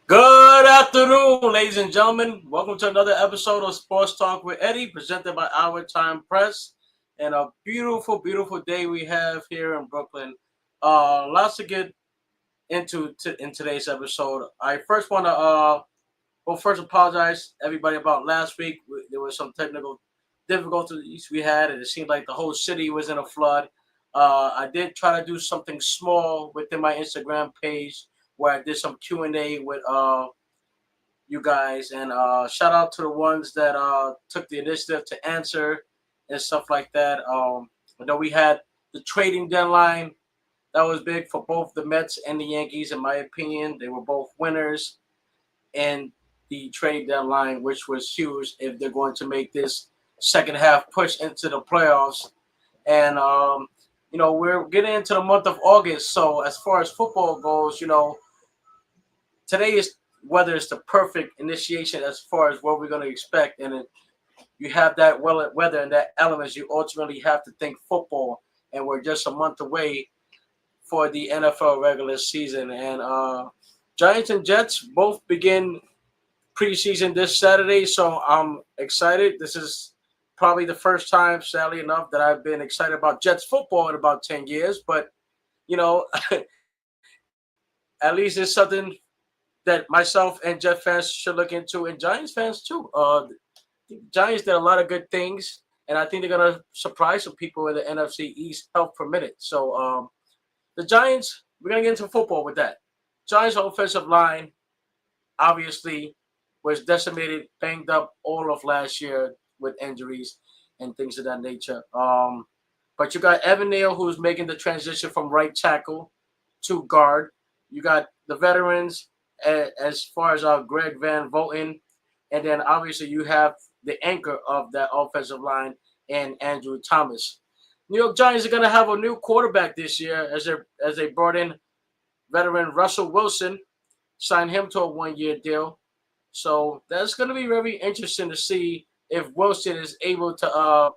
Good afternoon, ladies and gentlemen. Welcome to another episode of Sports Talk with Eddie, presented by Our Time Press. And a beautiful, beautiful day we have here in Brooklyn. Lots to get into in today's episode. I first want to first apologize everybody about last week. There was some technical difficulties we had, and it seemed like the whole city was in a flood. I did try to do something small within my Instagram page where I did some Q&A with you guys, and shout out to the ones that took the initiative to answer and stuff like that. I know we had the trading deadline that was big for both the Mets and the Yankees, in my opinion. They were both winners in the trade deadline, which was huge if they're going to make this second half push into the playoffs. And we're getting into the month of August, so as far as football goes, today is whether it's the perfect initiation as far as what we're going to expect, and you have that weather and that elements. You ultimately have to think football, and we're just a month away for the NFL regular season. And Giants and Jets both begin preseason this Saturday, so I'm excited. This is probably the first time, sadly enough, that I've been excited about Jets football in about 10 years. But you know, at least it's something that myself and Jet fans should look into, and Giants fans too. The Giants did a lot of good things, and I think they're gonna surprise some people in the NFC East, health permitted. So the Giants, we're gonna get into football with that. Giants offensive line obviously was decimated, banged up all of last year with injuries and things of that nature. But you got Evan Neal, who's making the transition from right tackle to guard. You got the veterans as far as Greg Van Voten, and then obviously you have the anchor of that offensive line and Andrew Thomas. New York Giants are going to have a new quarterback this year as they brought in veteran Russell Wilson, signed him to a 1-year deal. So that's going to be very interesting to see if Wilson is able to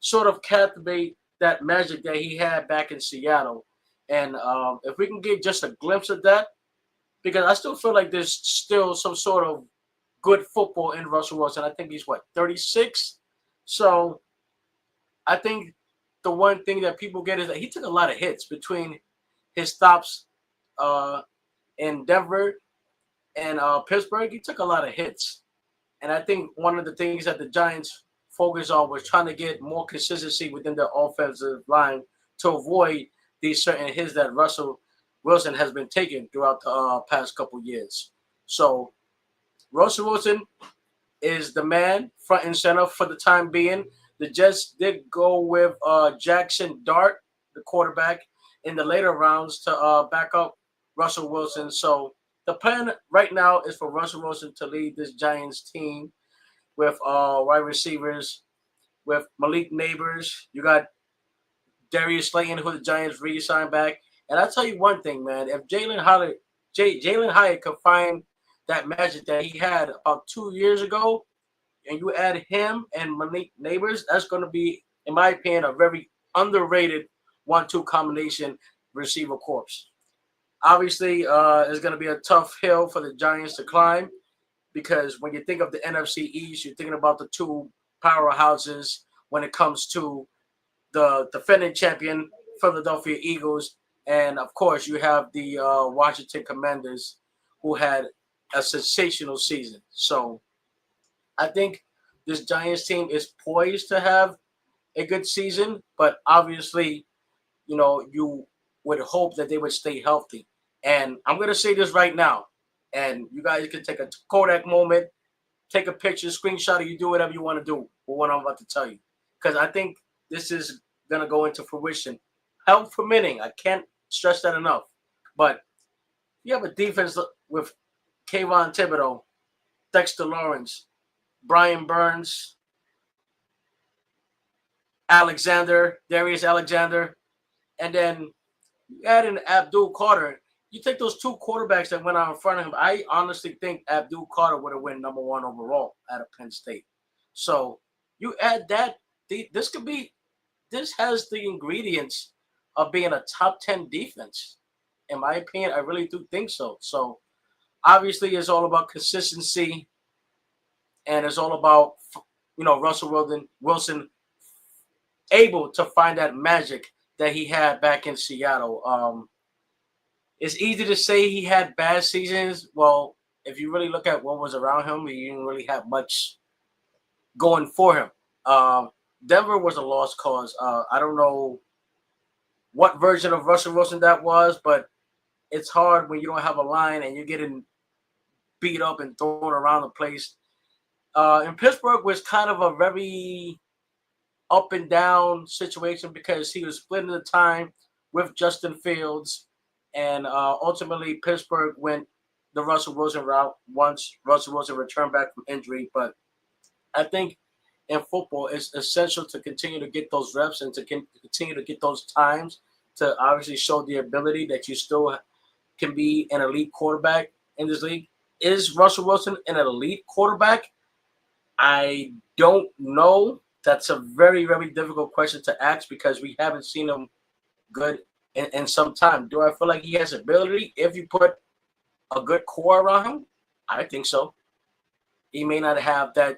sort of captivate that magic that he had back in Seattle. And if we can get just a glimpse of that, because I still feel like there's still some sort of good football in Russell Wilson. I think he's 36. So I think the one thing that people get is that he took a lot of hits between his stops uh, in Denver and Pittsburgh. He took a lot of hits. And I think one of the things that the Giants focused on was trying to get more consistency within the offensive line to avoid these certain hits that Russell Wilson has been taking throughout the past couple years. So Russell Wilson is the man front and center for the time being. The Jets did go with Jackson Dart, the quarterback, in the later rounds to back up Russell Wilson. So the plan right now is for Russell Wilson to lead this Giants team with wide receivers, with Malik Neighbors. You got Darius Slayton, who the Giants re-signed back. And I'll tell you one thing, man. If Jalen Hyatt could find that magic that he had about 2 years ago, and you add him and Malik Neighbors, that's going to be, in my opinion, a very underrated 1-2 combination receiver corps. Obviously, it's going to be a tough hill for the Giants to climb because when you think of the NFC East, you're thinking about the two powerhouses when it comes to the defending champion Philadelphia Eagles, and of course you have the Washington Commanders, who had a sensational season. So I think this Giants team is poised to have a good season, but obviously, you would hope that they would stay healthy. And I'm going to say this right now, and you guys can take a Kodak moment, take a picture, screenshot, or you do whatever you want to do with what I'm about to tell you. Because I think this is going to go into fruition. Health permitting, I can't stress that enough. But you have a defense with Kayvon Thibodeau, Dexter Lawrence, Brian Burns, Darius Alexander, and then you add in Abdul Carter. You take those two quarterbacks that went out in front of him. I honestly think Abdul Carter would have won number one overall out of Penn State. So you add that, this has the ingredients of being a top 10 defense. In my opinion, I really do think so. So Obviously, it's all about consistency, and it's all about Russell Wilson able to find that magic that he had back in Seattle. It's easy to say he had bad seasons. Well, if you really look at what was around him, he didn't really have much going for him. Um, Denver was a lost cause. I don't know what version of Russell Wilson that was, but it's hard when you don't have a line and you're getting beat up and thrown around the place. In Pittsburgh was kind of a very up and down situation because he was splitting the time with Justin Fields, and ultimately Pittsburgh went the Russell Wilson route once Russell Wilson returned back from injury. But I think in football it's essential to continue to get those reps and to continue to get those times to obviously show the ability that you still can be an elite quarterback in this league. Is Russell Wilson an elite quarterback? I don't know. That's a very, very difficult question to ask because we haven't seen him good in some time. Do I feel like he has ability if you put a good core around him? I think so. He may not have that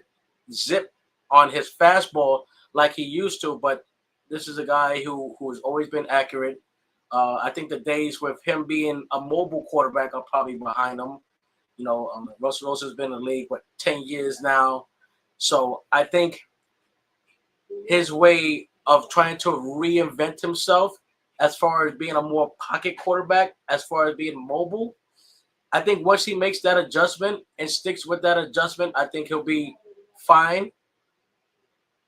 zip on his fastball like he used to, but this is a guy who's always been accurate. I think the days with him being a mobile quarterback are probably behind him. Russell Wilson's been in the league, 10 years now. So I think his way of trying to reinvent himself as far as being a more pocket quarterback, as far as being mobile, I think once he makes that adjustment and sticks with that adjustment, I think he'll be fine.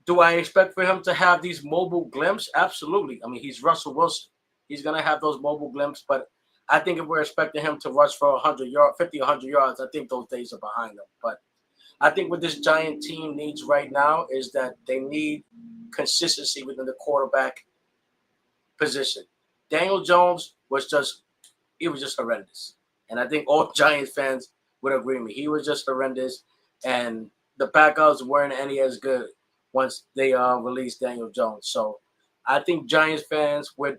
Do I expect for him to have these mobile glimpses? Absolutely. I mean, he's Russell Wilson. He's going to have those mobile glimpses, but I think if we're expecting him to rush for 50, 100 yards, I think those days are behind him. But I think what this Giant team needs right now is that they need consistency within the quarterback position. Daniel Jones was just horrendous. And I think all Giants fans would agree with me. He was just horrendous. And the backups weren't any as good once they released Daniel Jones. So I think Giants fans would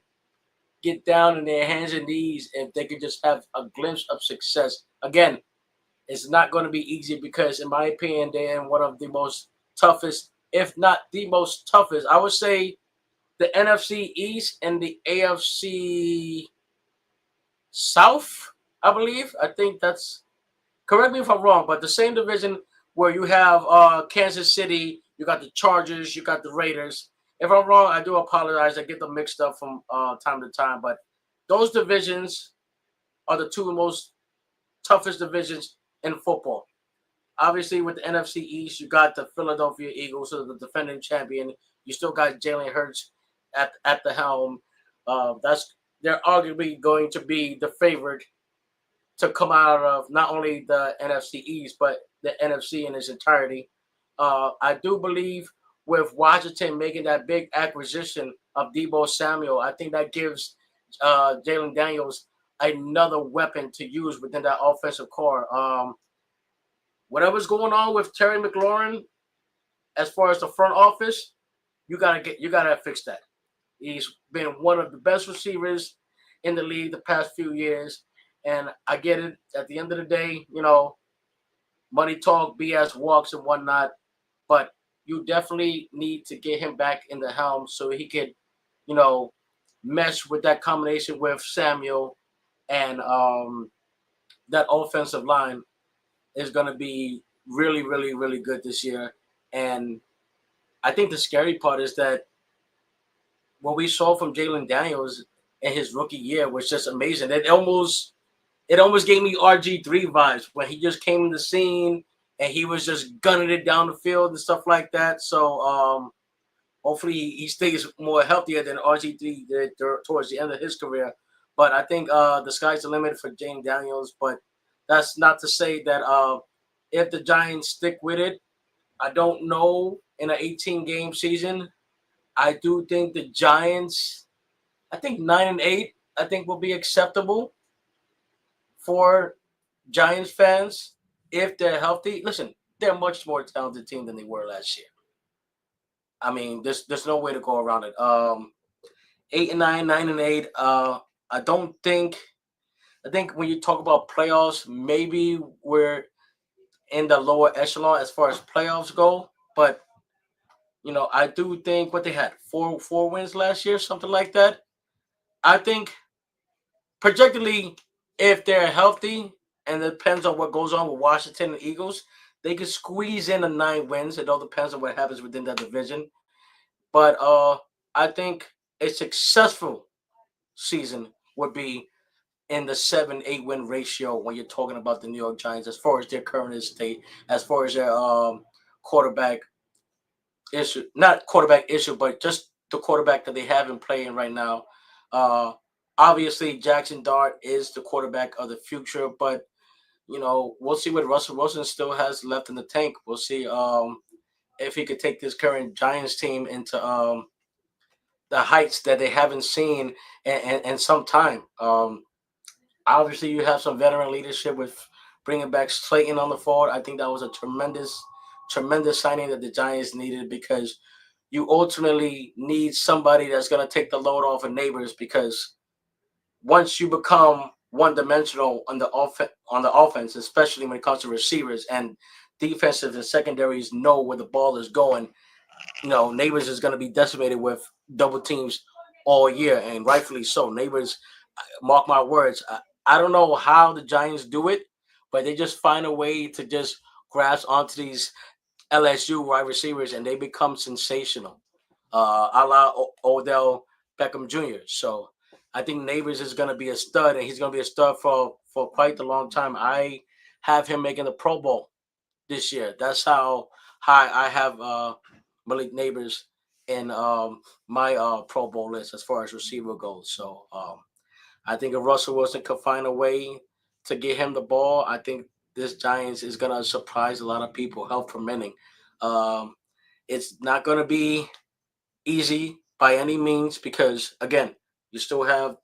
get down on their hands and knees if they could just have a glimpse of success. Again, it's not going to be easy because, in my opinion, they're in one of the most toughest, if not the most toughest. I would say the NFC East and the AFC South, I believe. I think that's correct me if I'm wrong, but the same division where you have Kansas City, you got the Chargers, you got the Raiders. If I'm wrong, I do apologize. I get them mixed up from time to time, but those divisions are the two most toughest divisions in football. Obviously, with the NFC East, you got the Philadelphia Eagles, so the defending champion. You still got Jalen Hurts at the helm. They're arguably going to be the favorite to come out of not only the NFC East but the NFC in its entirety. I do believe with Washington making that big acquisition of Deebo Samuel, I think that gives Jalen Daniels another weapon to use within that offensive core. Whatever's going on with Terry McLaurin as far as the front office, you gotta fix that. He's been one of the best receivers in the league the past few years, and I get it. At the end of the day, money talk, BS walks, and whatnot. But you definitely need to get him back in the helm so he could, mesh with that combination with Samuel and that offensive line is going to be really, really, really good this year. And I think the scary part is that what we saw from Jalen Daniels in his rookie year was just amazing. It almost gave me RG3 vibes when he just came in the scene and he was just gunning it down the field and stuff like that. So hopefully he stays more healthier than RG3 did towards the end of his career. But I think the sky's the limit for Jane Daniels. But that's not to say that if the Giants stick with it, I don't know, in an 18-game season, I do think the Giants, I think 9-8, I think will be acceptable for Giants fans if they're healthy. Listen, they're a much more talented team than they were last year. I mean, there's no way to go around it. 8-9, 9-8. I don't think I think when you talk about playoffs, maybe we're in the lower echelon as far as playoffs go. But I do think what they had four wins last year, something like that. I think projectedly, if they're healthy, and it depends on what goes on with Washington and Eagles, they could squeeze in a 9 wins. It all depends on what happens within that division. But I think a successful season would be in the 7-8 win ratio when you're talking about the New York Giants as far as their current state, as far as their quarterback issue, not quarterback issue, but just the quarterback that they have in playing right now. Uh, Obviously, Jackson Dart is the quarterback of the future, but we'll see what Russell Wilson still has left in the tank. We'll see if he could take this current Giants team into the heights that they haven't seen in some time. Obviously, you have some veteran leadership with bringing back Slayton on the forward. I think that was a tremendous signing that the Giants needed because you ultimately need somebody that's going to take the load off of Neighbors because once you become one dimensional on the offense, especially when it comes to receivers and defensive and secondaries know where the ball is going, Neighbors is going to be decimated with double teams all year, and rightfully so. Neighbors, mark my words, I don't know how the Giants do it, but they just find a way to just grasp onto these LSU wide receivers and they become sensational, a la Odell Beckham Jr. So I think Neighbors is going to be a stud, and he's going to be a stud for quite a long time. I have him making the Pro Bowl this year. That's how high I have Malik Neighbors in my Pro Bowl list as far as receiver goes. So I think if Russell Wilson could find a way to get him the ball, I think this Giants is gonna surprise a lot of people, health permitting. Um, it's not gonna be easy by any means because again, you still have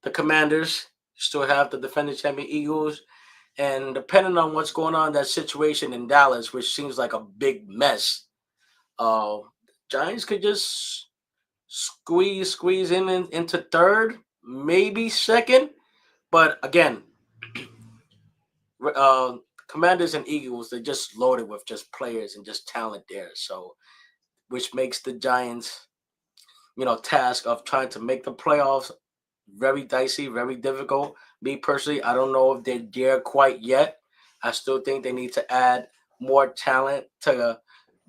the Commanders, you still have the defending champion Eagles, and depending on what's going on in that situation in Dallas, which seems like a big mess, uh, Giants could just squeeze into third, maybe second. But again, uh, Commanders and Eagles, they're just loaded with just players and just talent there. So, which makes the Giants, task of trying to make the playoffs very dicey, very difficult. Me personally, I don't know if they're there quite yet. I still think they need to add more talent to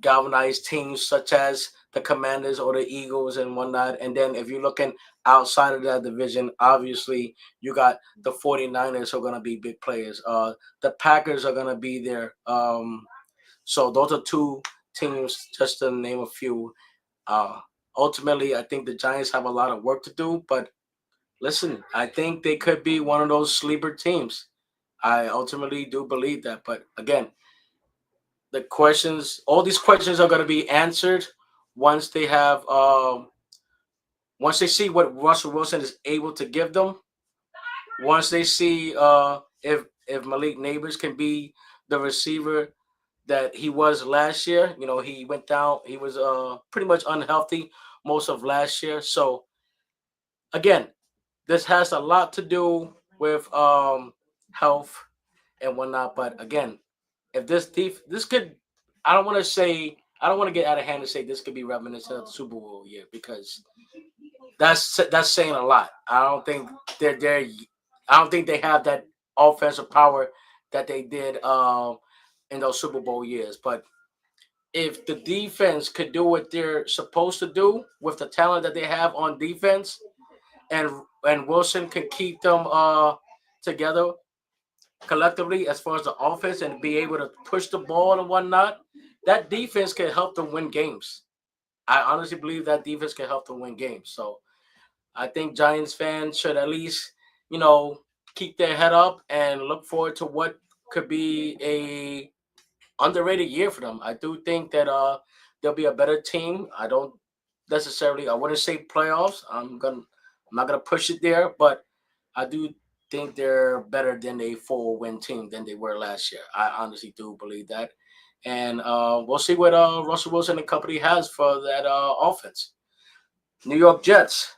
galvanize teams such as the Commanders or the Eagles and whatnot. And then if you're looking outside of that division, obviously you got the 49ers who are going to be big players. The Packers are going to be there. So those are two teams, just to name a few. Uh, Ultimately, I think the Giants have a lot of work to do, but listen, I think they could be one of those sleeper teams. I ultimately do believe that. But again, all these questions are going to be answered once they have, once they see what Russell Wilson is able to give them. Once they see if Malik Neighbors can be the receiver that he was last year. He went down. He was pretty much unhealthy most of last year. So again, this has a lot to do with health and whatnot. But again, if this could, I don't want to get out of hand and say this could be reminiscent of the Super Bowl year because that's saying a lot. I don't think they're there. I don't think they have that offensive power that they did in those Super Bowl years. But if the defense could do what they're supposed to do with the talent that they have on defense, and and Wilson can keep them together collectively as far as the offense and be able to push the ball and whatnot, that defense can help them win games. I honestly believe that defense can help them win games. So I think Giants fans should at least, you know, keep their head up and look forward to what could be a underrated year for them. I do think that they'll be a better team. I don't necessarily, I wouldn't say playoffs. I'm not gonna push it there, but I do think they're better than a 4-win team than they were last year. I honestly do believe that, and we'll see what Russell Wilson and company has for that offense. New York Jets.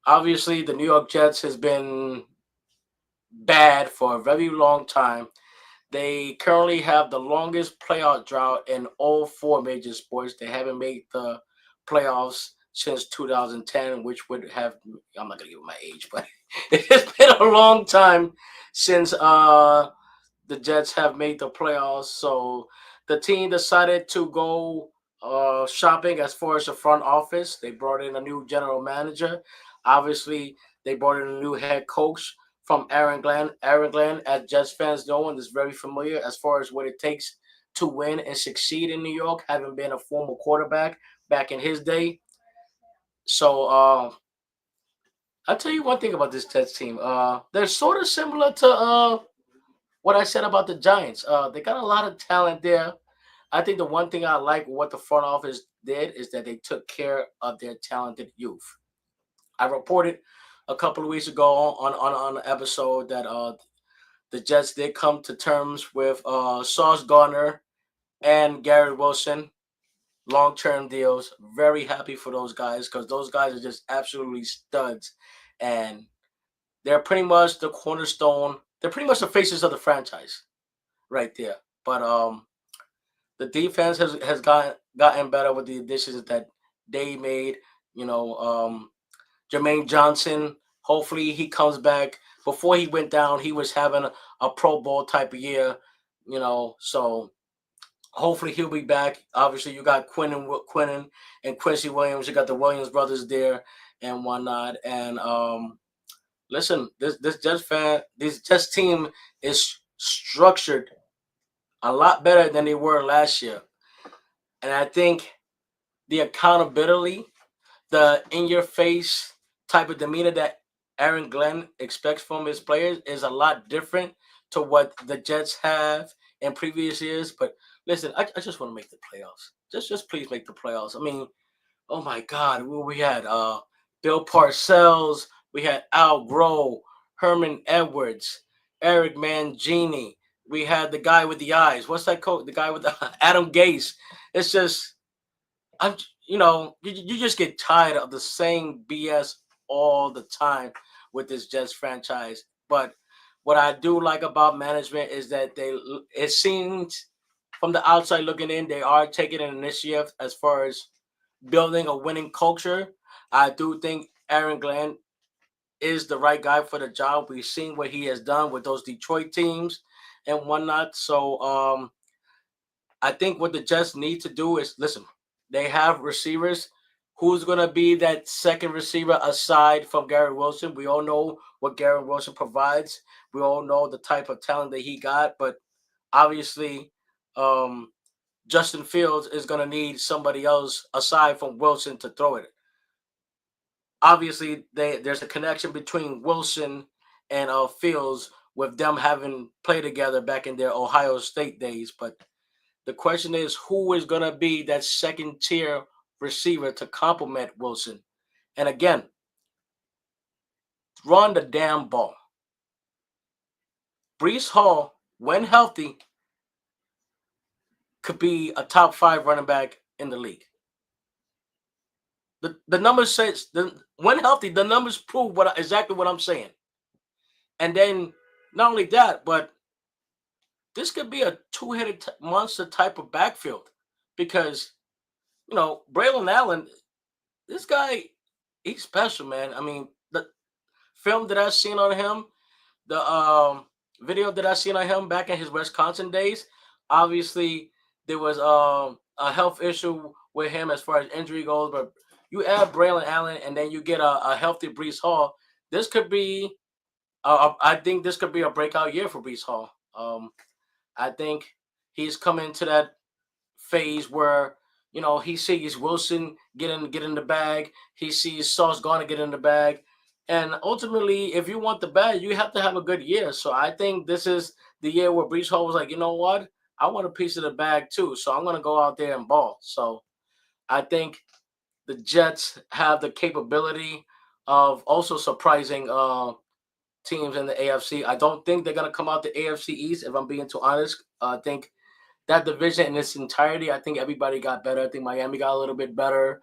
Obviously, the New York Jets has been bad for a very long time. They currently have the longest playoff drought in all four major sports. They haven't made the playoffs since 2010, which would have, I'm not gonna give my age, but it's been a long time since the Jets have made the playoffs. So the team decided to go shopping as far as the front office. They brought in a new general manager. Obviously, they brought in a new head coach from Aaron Glenn. Aaron Glenn, as Jets fans know, and is very familiar as far as what it takes to win and succeed in New York, having been a former quarterback back in his day. So I'll tell you one thing about this Jets team. They're sort of similar to what I said about the Giants. They got a lot of talent there. I think the one thing I like what the front office did is that they took care of their talented youth. I reported a couple of weeks ago on an episode that the Jets did come to terms with Sauce Gardner and Gary Wilson, long term deals. Very happy for those guys because those guys are just absolutely studs, and they're pretty much the cornerstone. They're pretty much the faces of the franchise right there. But the defense has gotten better with the additions that they made. You know, Jermaine Johnson. Hopefully he comes back. Before he went down, he was having a Pro Bowl type of year. So hopefully he'll be back. Obviously, you got Quinn and Quincy Williams. You got the Williams brothers there and whatnot. And listen, this Jets team is structured a lot better than they were last year. And I think the accountability, the in your face type of demeanor that Aaron Glenn expects from his players is a lot different to what the Jets have in previous years. But listen, I just want to make the playoffs. Just please make the playoffs. I mean, oh my God, we had Bill Parcells, we had Al Groh, Herman Edwards, Eric Mangini. We had the guy with the eyes. What's that coach? The guy with the Adam Gase. It's just I'm you just get tired of the same BS all the time with this Jets franchise. But what I do like about management is that it seems from the outside looking in, they are taking an initiative as far as building a winning culture. I do think Aaron Glenn is the right guy for the job. We've seen what he has done with those Detroit teams and whatnot. So I think what the Jets need to do is listen. They have receivers. Who's going to be that second receiver aside from Gary Wilson? We all know what Gary Wilson provides. We all know the type of talent that he got, but obviously, um, Justin Fields is going to need somebody else aside from Wilson to throw it. Obviously, there's a connection between Wilson and Fields with them having played together back in their Ohio State days, but the question is who is going to be that second tier receiver to complement Wilson? And again, run the damn ball. Brees Hall, when healthy, could be a top 5 running back in the league. The numbers says when healthy, the numbers prove exactly what I'm saying. And then not only that, but this could be a two-headed monster type of backfield because Braylon Allen, this guy, he's special, man. I mean, the film that I've seen on him, the video that I've seen on him back in his Wisconsin days, obviously there was a health issue with him as far as injury goes, but you add Braylon Allen and then you get a healthy Brees Hall. This could be, I think this could be a breakout year for Brees Hall. I think he's coming to that phase where he sees Wilson get in the bag, he sees Sauce Gardner get in the bag, and ultimately, if you want the bag, you have to have a good year. So I think this is the year where Brees Hall was like, you know what, I want a piece of the bag too, so I'm gonna go out there and ball. So I think the Jets have the capability of also surprising teams in the AFC. I don't think they're gonna come out the AFC East, if I'm being too honest. I think that division in its entirety, I think everybody got better. I think Miami got a little bit better.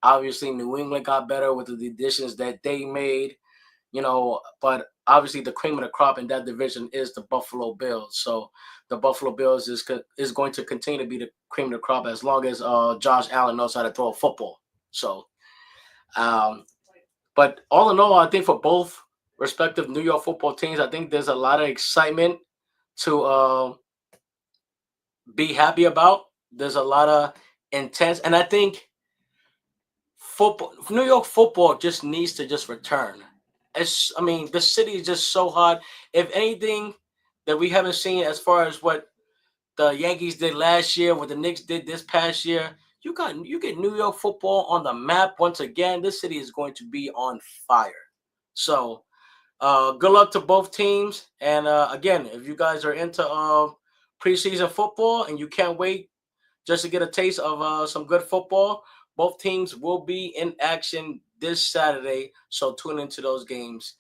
Obviously, New England got better with the additions that they made. But obviously the cream of the crop in that division is the Buffalo Bills. So the Buffalo Bills is going to continue to be the cream of the crop as long as Josh Allen knows how to throw a football. So, um, but all in all, I think for both respective New York football teams, I think there's a lot of excitement to be happy about. There's a lot of intense, and I think football, New York football just needs to just return. I mean, the city is just so hot. If anything that we haven't seen as far as what the Yankees did last year, what the Knicks did this past year, you get New York football on the map once again. This city is going to be on fire. So, good luck to both teams. And again, if you guys are into preseason football and you can't wait just to get a taste of some good football. Both teams will be in action this Saturday, so tune into those games.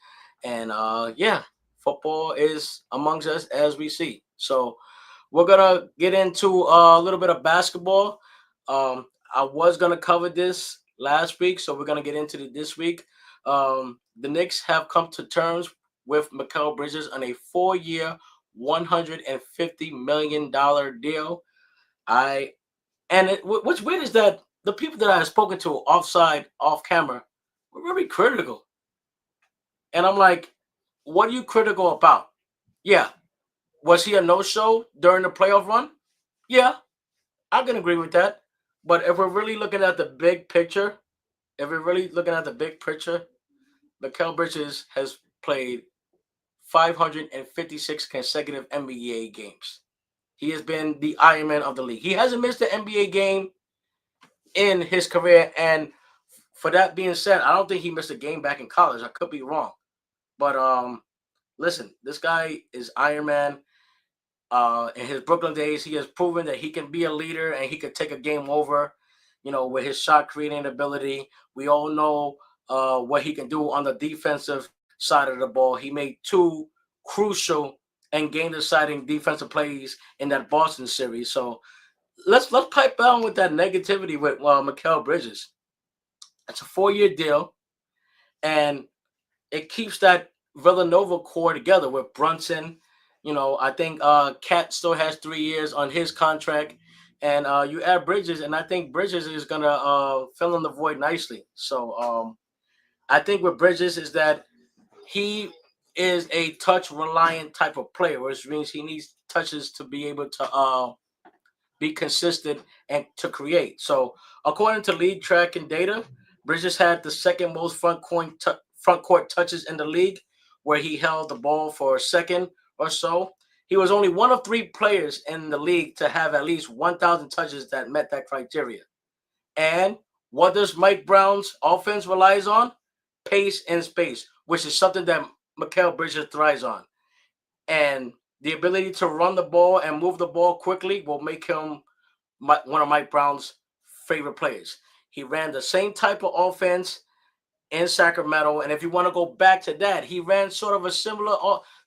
And yeah, football is amongst us as we see. So we're gonna get into a little bit of basketball. I was gonna cover this last week, so we're gonna get into it this week. The Knicks have come to terms with Mikal Bridges on a 4-year, $150 million deal. I what's weird is that the people that I have spoken to offside, off camera, were very critical. And I'm like, what are you critical about? Yeah. Was he a no-show during the playoff run? Yeah, I can agree with that. But if we're really looking at the big picture, if we're really looking at the big picture, Mikal Bridges has played 556 consecutive NBA games. He has been the Iron Man of the league. He hasn't missed an NBA game in his career. And for that being said, I don't think he missed a game back in college. I could be wrong. But listen, this guy is Iron Man. In his Brooklyn days, he has proven that he can be a leader and he could take a game over, with his shot creating ability. We all know what he can do on the defensive side of the ball. He made two crucial and game deciding defensive plays in that Boston series. So let's pipe down with that negativity with Mikal Bridges. It's a 4-year deal, and it keeps that Villanova core together with Brunson. I think Cat still has 3 years on his contract, and you add Bridges, and I think Bridges is gonna fill in the void nicely. So I think with Bridges is that he is a touch reliant type of player, which means he needs touches to be able to be consistent and to create. So, according to league tracking data, Bridges had the second most front court touches in the league, where he held the ball for a second or so. He was only one of 3 players in the league to have at least 1,000 touches that met that criteria. And what does Mike Brown's offense relies on? Pace and space, which is something that Mikal Bridges thrives on. And the ability to run the ball and move the ball quickly will make him one of Mike Brown's favorite players. He ran the same type of offense in Sacramento, and if you want to go back to that, he ran sort of a similar.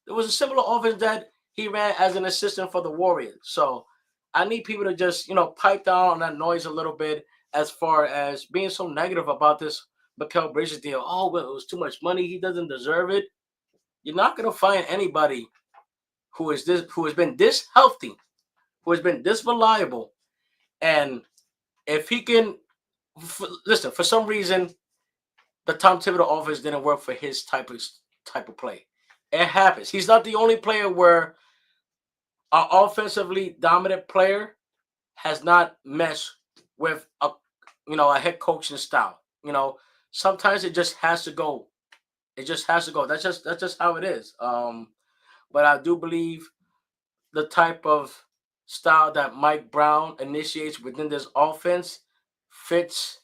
There was a similar offense that he ran as an assistant for the Warriors. So I need people to just pipe down on that noise a little bit as far as being so negative about this Mikal Bridges deal. Oh, well, it was too much money. He doesn't deserve it. You're not going to find anybody who has been this healthy, who has been this reliable, and if he can listen, for some reason, the Tom Thibodeau offense didn't work for his type of play. It happens. He's not the only player where an offensively dominant player has not meshed with a head coaching style. Sometimes it just has to go. It just has to go. That's just how it is. But I do believe the type of style that Mike Brown initiates within this offense fits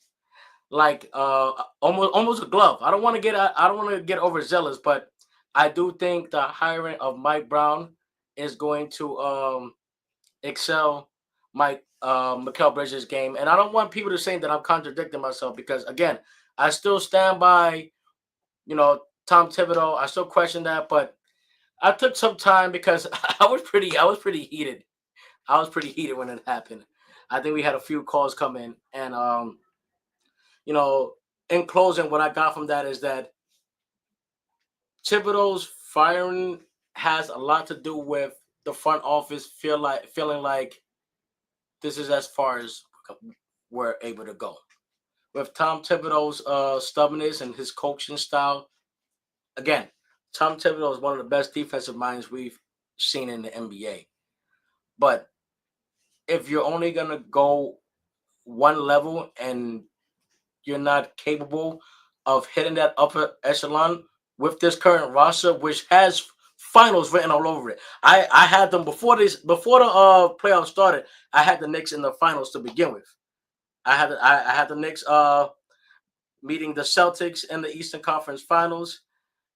like almost a glove. I don't want to get overzealous, but I do think the hiring of Mike Brown is going to excel Mikal Bridges' game. And I don't want people to say that I'm contradicting myself because again, I still stand by Tom Thibodeau. I still question that, but I took some time because I was pretty heated. I was pretty heated when it happened. I think we had a few calls come in, and you know, in closing, what I got from that is that Thibodeau's firing has a lot to do with the front office feeling like this is as far as we're able to go. With Tom Thibodeau's stubbornness and his coaching style, again, Tom Thibodeau is one of the best defensive minds we've seen in the NBA. But if you're only gonna go one level and you're not capable of hitting that upper echelon with this current roster, which has finals written all over it. I had them before the playoffs started. I had the Knicks in the finals to begin with. I had the Knicks meeting the Celtics in the Eastern Conference Finals,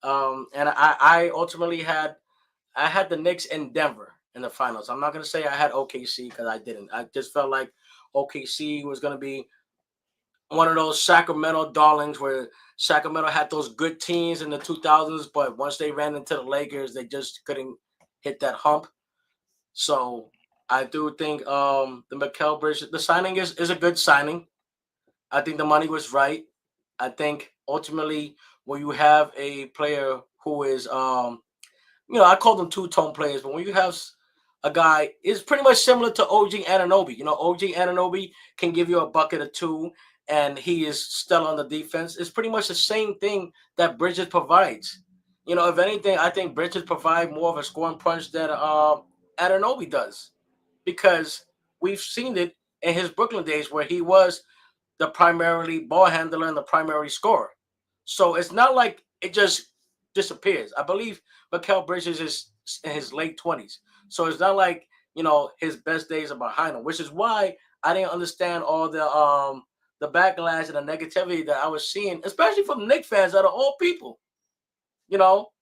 and I ultimately I had the Knicks in Denver in the finals. I'm not gonna say I had OKC because I didn't. I just felt like OKC was gonna be one of those Sacramento darlings where Sacramento had those good teams in the 2000s, but once they ran into the Lakers, they just couldn't hit that hump. So I do think the Mikal Bridges, the signing is a good signing. I think the money was right. I think ultimately when you have a player who is I call them two-tone players, but when you have a guy, it's pretty much similar to OG Anunoby. OG Anunoby can give you a bucket or two, and he is still on the defense. It's pretty much the same thing that Bridges provides. If anything, I think Bridges provide more of a scoring punch than Anunoby does, because we've seen it in his Brooklyn days where he was the primarily ball handler and the primary scorer. So it's not like it just disappears. I believe Mikal Bridges is in his late 20s. So it's not like, his best days are behind him, which is why I didn't understand all the backlash and the negativity that I was seeing, especially from Knicks fans out of all people. You know,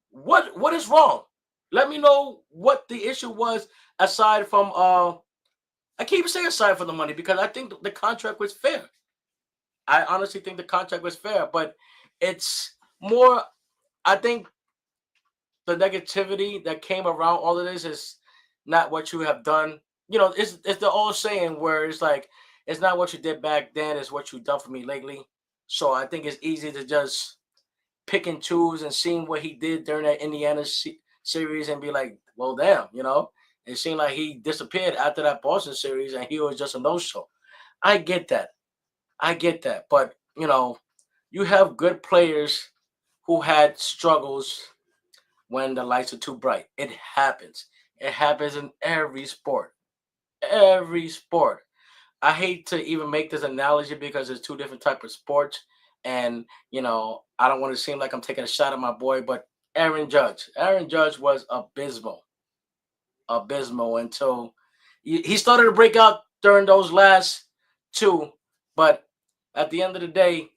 what is wrong? Let me know what the issue was aside from I can't even say aside from the money because I think the contract was fair. I honestly think the contract was fair, but it's more. I think the negativity that came around all of this is not what you have done. It's the old saying where it's like it's not what you did back then, it's what you've done for me lately. So I think it's easy to just pick and choose and seeing what he did during that Indiana series and be like, well, damn, it seemed like he disappeared after that Boston series and he was just a no-show. I get that. I get that. But, you have good players who had struggles when the lights are too bright. It happens. It happens in every sport. Every sport. I hate to even make this analogy because there's two different types of sports. And, I don't want to seem like I'm taking a shot at my boy, but Aaron Judge. Aaron Judge was abysmal. Abysmal until he started to break out during those last two. But at the end of the day,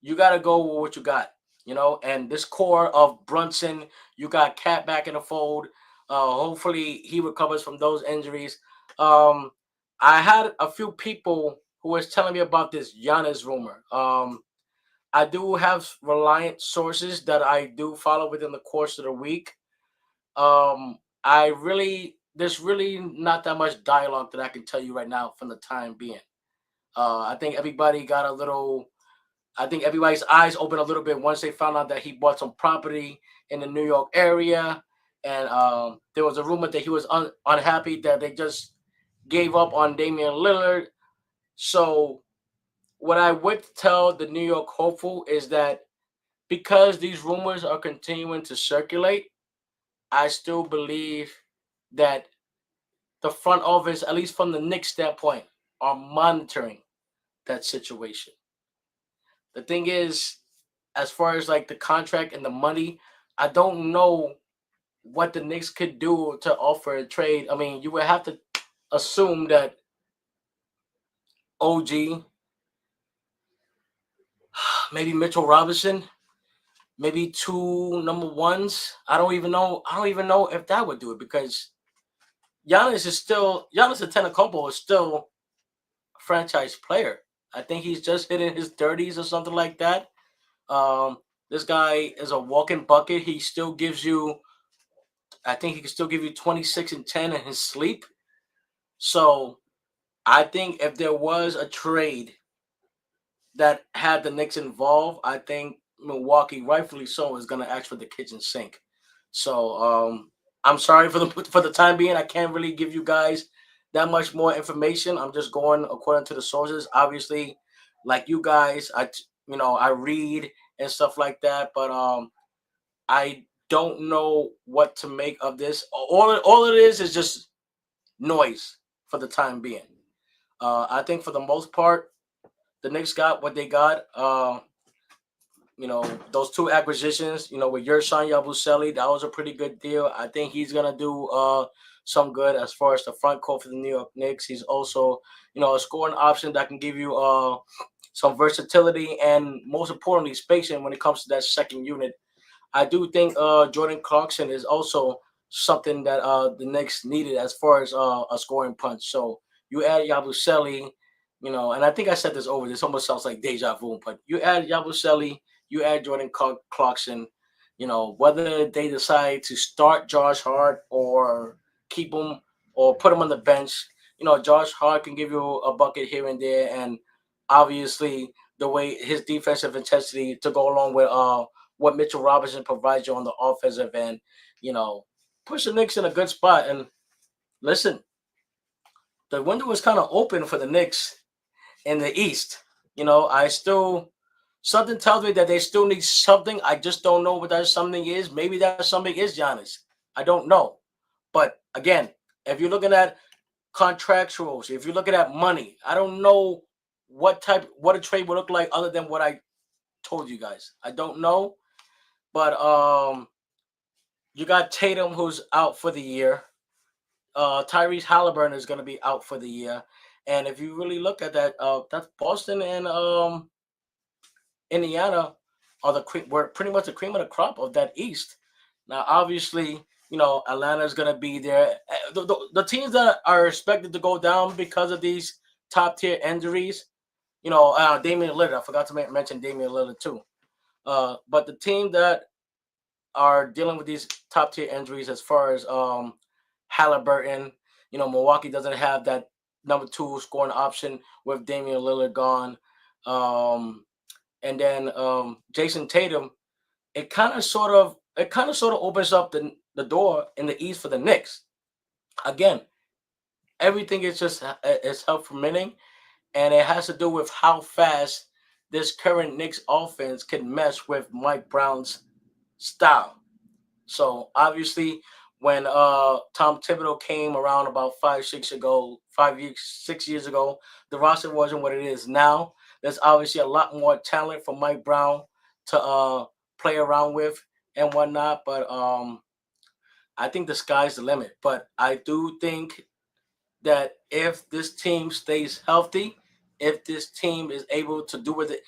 you got to go with what you got, and this core of Brunson, you got Cat back in the fold. Hopefully he recovers from those injuries. I had a few people who was telling me about this Giannis rumor. I do have reliant sources that I do follow within the course of the week. There's really not that much dialogue that I can tell you right now from the time being. I think everybody got a little I think everybody's eyes opened a little bit once they found out that he bought some property in the New York area, and there was a rumor that he was unhappy that they just gave up on Damian Lillard. So, what I would tell the New York hopeful is that because these rumors are continuing to circulate, I still believe that the front office, at least from the Knicks standpoint, are monitoring that situation. The thing is, as far as like the contract and the money, I don't know what the Knicks could do to offer a trade. I mean, you would have to assume that OG, maybe Mitchell Robinson, maybe two number ones. I don't even know. I don't even know if that would do it because Giannis Antetokounmpo is still a franchise player. I think he's just hitting his 30s or something like that. This guy is a walking bucket. He still gives you I think he can still give you 26 and 10 in his sleep. So I think if there was a trade that had the Knicks involved, I think Milwaukee, rightfully so, is gonna ask for the kitchen sink. So I'm sorry for the time being. I can't really give you guys that much more information. I'm just going according to the sources. Obviously, like you guys, I read and stuff like that, but I don't know what to make of this. All it is just noise for the time being. I think for the most part, the Knicks got what they got. Those two acquisitions, with your son Yabusele, that was a pretty good deal. I think he's gonna do some good as far as the front court for the New York Knicks. He's also, a scoring option that can give you some versatility and most importantly spacing when it comes to that second unit. I do think Jordan Clarkson is also something that the Knicks needed as far as a scoring punch. So you add Yabusele, and I think I said this over. This almost sounds like deja vu, but you add Yabusele, you add Jordan Clarkson. Whether they decide to start Josh Hart or keep him or put him on the bench, Josh Hart can give you a bucket here and there, and obviously the way his defensive intensity to go along with what Mitchell Robinson provides you on the offensive end, you know, push the Knicks in a good spot. And listen, the window is kind of open for the Knicks in the East. I still something tells me that they still need something. I just don't know what that something is. Maybe that something is Giannis. I don't know. But again, if you're looking at contractuals, if you're looking at money, I don't know what a trade would look like other than what I told you guys. I don't know. But you got Tatum who's out for the year. Tyrese Halliburton is going to be out for the year. And if you really look at that, that's Boston and Indiana are were pretty much the cream of the crop of that East. Now, obviously, Atlanta's going to be there. The teams that are expected to go down because of these top tier injuries, Damian Lillard. I forgot to mention Damian Lillard too. But the team that are dealing with these top tier injuries as far as Halliburton. Milwaukee doesn't have that number two scoring option with Damian Lillard gone. And then Jason Tatum, it kind of sort of opens up the door in the East for the Knicks. Again, everything is just is help permitting, and it has to do with how fast this current Knicks offense can mesh with Mike Brown's style. So obviously, when Tom Thibodeau came around about 6 years ago, the roster wasn't what it is now. There's obviously a lot more talent for Mike Brown to play around with and whatnot. But I think the sky's the limit. But I do think that if this team stays healthy, if this team is able to do with it,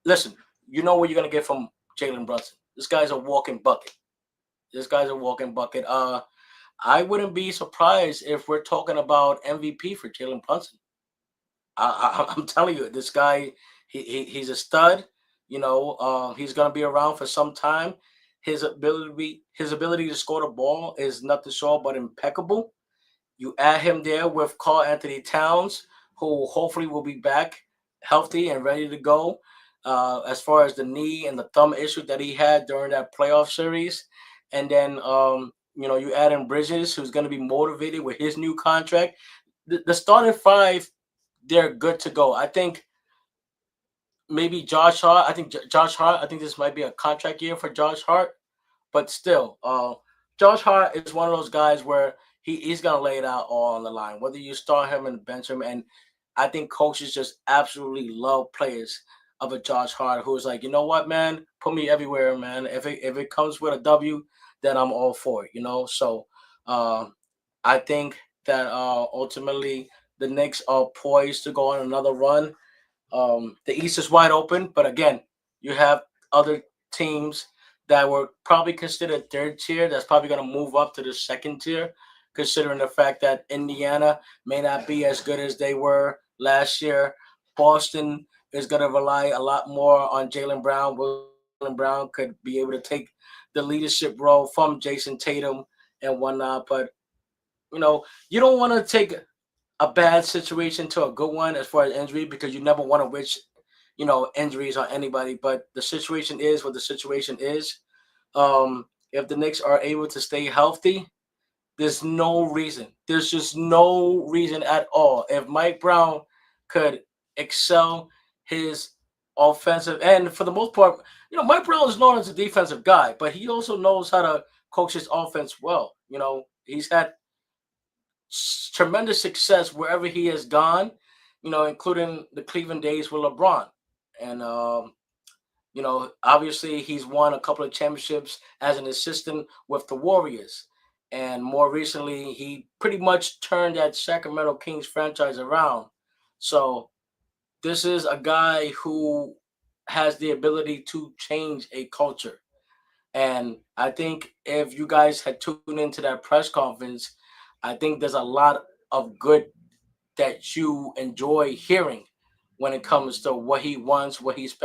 listen, you know what you're gonna get from Jalen Brunson. This guy's a walking bucket. This guy's a walking bucket. I wouldn't be surprised if we're talking about MVP for Jalen Brunson. I'm telling you, this guy, he's a stud. He's gonna be around for some time. His ability to score the ball is nothing short but impeccable. You add him there with Carl Anthony Towns, who hopefully will be back healthy and ready to go. As far as the knee and the thumb issue that he had during that playoff series, and then you add in Bridges, who's going to be motivated with his new contract. The starting five, they're good to go. I think maybe Josh Hart. I think Josh Hart. I think this might be a contract year for Josh Hart. But still, Josh Hart is one of those guys where he's gonna lay it out all on the line, whether you start him and bench him. And I think coaches just absolutely love players of a Josh Hart who's like, you know what, man, put me everywhere, man. If it comes with a W, then I'm all for it. So uh, I think that ultimately the Knicks are poised to go on another run. The East is wide open, but again, you have other teams that were probably considered third tier that's probably going to move up to the second tier, considering the fact that Indiana may not be as good as they were last year. Boston is going to rely a lot more on Jalen Brown. Jalen Brown could be able to take the leadership role from Jason Tatum and whatnot. But, you don't want to take a bad situation to a good one as far as injury because you never want to wish injuries on anybody. But the situation is what the situation is. If the Knicks are able to stay healthy, there's no reason. There's just no reason at all. If Mike Brown could excel his offensive, and for the most part, Mike Brown is known as a defensive guy, but he also knows how to coach his offense well. He's had tremendous success wherever he has gone, including the Cleveland days with LeBron. And obviously he's won a couple of championships as an assistant with the Warriors. And more recently, he pretty much turned that Sacramento Kings franchise around. So this is a guy who has the ability to change a culture. And I think if you guys had tuned into that press conference, I think there's a lot of good that you enjoy hearing when it comes to what he wants, what is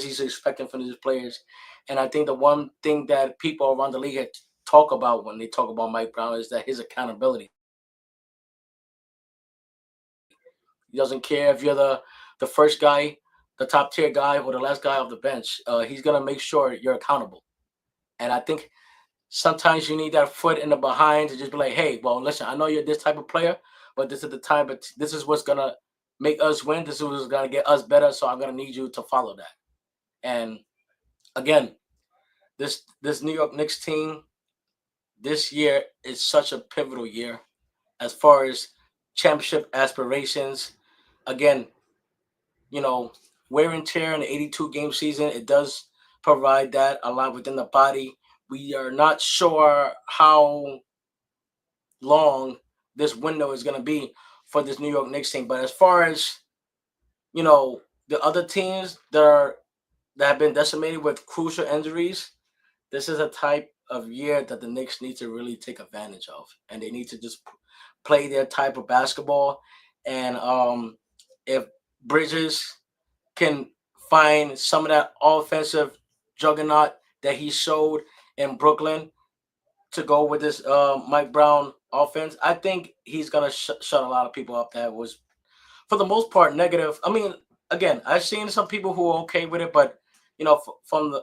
he's expecting from these players. And I think the one thing that people around the league talk about when they talk about Mike Brown is that his accountability. He doesn't care if you're the first guy, the top tier guy, or the last guy off the bench. He's gonna make sure you're accountable. And I think sometimes you need that foot in the behind to just be like, hey, well, listen, I know you're this type of player, but this is the time, but this is what's gonna make us win. This is what's gonna get us better. So I'm gonna need you to follow that. And again, this New York Knicks team this year is such a pivotal year as far as championship aspirations. Again, you know, wear and tear in the 82 game season, it does provide that a lot within the body. We are not sure how long this window is going to be for this New York Knicks team. But as far as the other teams that have been decimated with crucial injuries, this is a type of year that the Knicks need to really take advantage of, and they need to just play their type of basketball. And if Bridges can find some of that offensive juggernaut that he showed in Brooklyn to go with this Mike Brown offense, I think he's gonna shut a lot of people up that was, for the most part, negative. I mean, again, I've seen some people who are okay with it, but from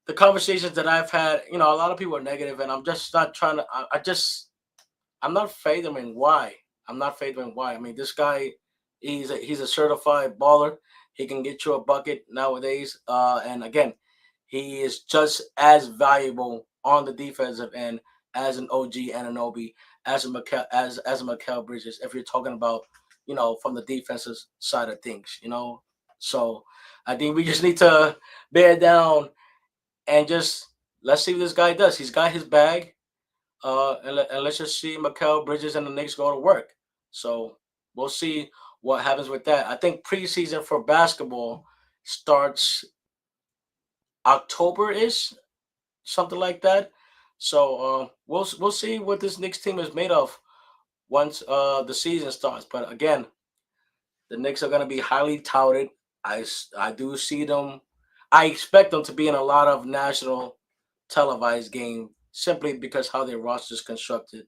the conversations that I've had, a lot of people are negative, and I'm just not trying to. I'm not fathoming why. I'm not fathoming why. I mean, this guy, he's a certified baller. He can get you a bucket nowadays. And again, he is just as valuable on the defensive end as an OG Ananobi, as a Mikal Bridges. If you're talking about, from the defensive side of things, So I think we just need to bear down and just let's see what this guy does. He's got his bag. And let's just see Mikal Bridges and the Knicks go to work. So we'll see what happens with that. I think preseason for basketball starts October ish, something like that. So we'll see what this Knicks team is made of once the season starts. But again, the Knicks are going to be highly touted. I do see them. I expect them to be in a lot of national televised game simply because how their roster is constructed.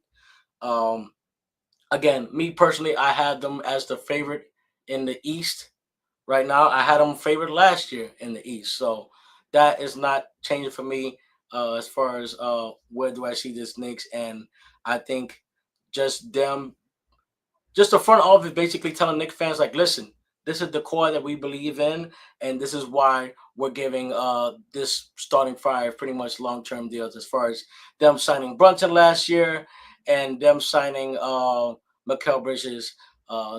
Um, Again, me personally, I had them as the favorite in the East. Right now, I had them favored last year in the East, so that is not changing for me as far as where do I see this Knicks, and I think just them just the front office basically telling Knicks fans like, listen, this is the core that we believe in, and this is why we're giving this starting five pretty much long term deals. As far as them signing Brunson last year and them signing Mikal Bridges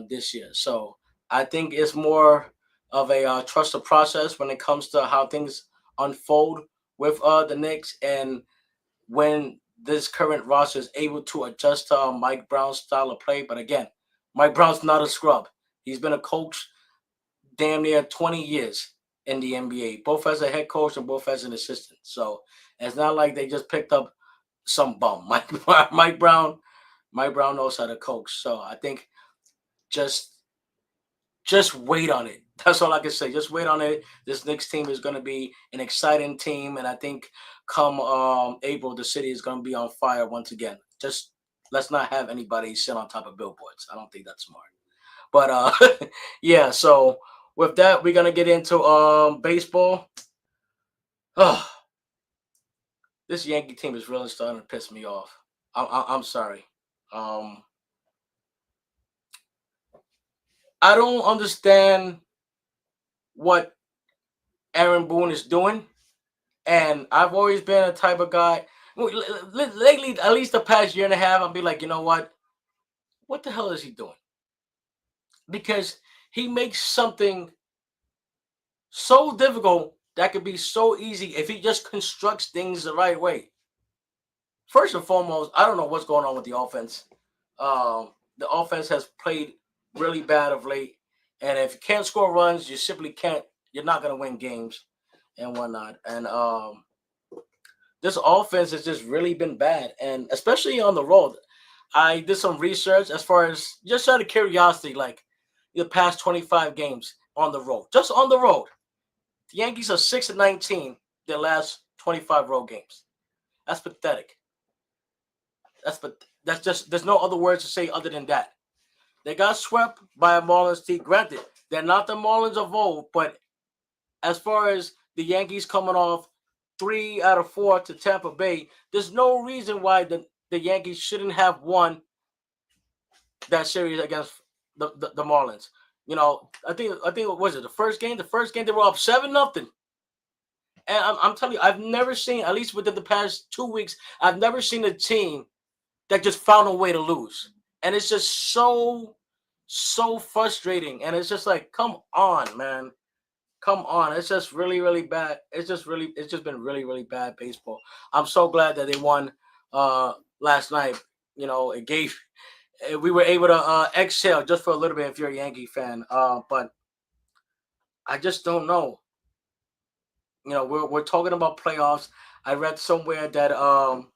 this year, so I think it's more of a trust the process when it comes to how things unfold with the Knicks and when this current roster is able to adjust to Mike Brown's style of play. But again, Mike Brown's not a scrub. He's been a coach damn near 20 years in the NBA, both as a head coach and both as an assistant. So it's not like they just picked up some bum. Mike Brown, Mike Brown knows how to coach. So I think just just wait on it. That's all I can say. Just wait on it. This next team is going to be an exciting team, and I think come April, the city is going to be on fire once again. Just let's not have anybody sit on top of billboards. I don't think that's smart. But yeah, so with that, we're gonna get into baseball. Oh, this Yankee team is really starting to piss me off. I'm sorry. Um, I don't understand what Aaron Boone is doing, and I've always been a type of guy. Lately, at least the past year and a half, I'll be like, you know what? What the hell is he doing? Because he makes something so difficult that could be so easy if he just constructs things the right way. First and foremost, I don't know what's going on with the offense. The offense has played really bad of late, and if you can't score runs, you simply can't. You're not going to win games and whatnot. And this offense has just really been bad, and especially on the road. I did some research as far as just out of curiosity, like the past 25 games on the road, just on the road. The Yankees are 6-19 their last 25 road games. That's pathetic. That's just there's no other words to say other than that. They got swept by a Marlins team. Granted, they're not the Marlins of old, but as far as the Yankees coming off 3 out of 4 to Tampa Bay, there's no reason why the Yankees shouldn't have won that series against the Marlins. You know, I think what was it the first game? The first game they were up 7-0. And I'm telling you, I've never seen, at least within the past 2 weeks, I've never seen a team that just found a way to lose. And it's just so frustrating. And it's just like, come on, man. Come on. It's just really, really bad. It's just been really, really bad baseball. I'm so glad that they won last night. You know, it gave we were able to exhale just for a little bit if you're a Yankee fan. But I just don't know. You know, we're talking about playoffs. I read somewhere that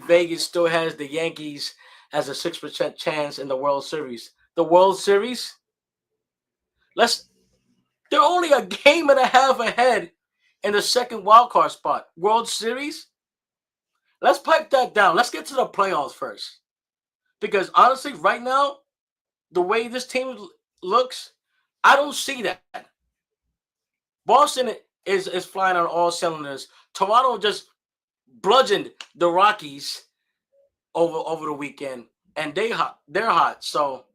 Vegas still has the Yankees as a 6% chance in the World Series. The World Series, let's they're only a game and a half ahead in the second wild card spot. World Series, let's pipe that down. Let's get to the playoffs first. Because honestly, right now, the way this team looks, I don't see that. Boston is flying on all cylinders. Toronto just bludgeoned the Rockies over the weekend, and they're hot. So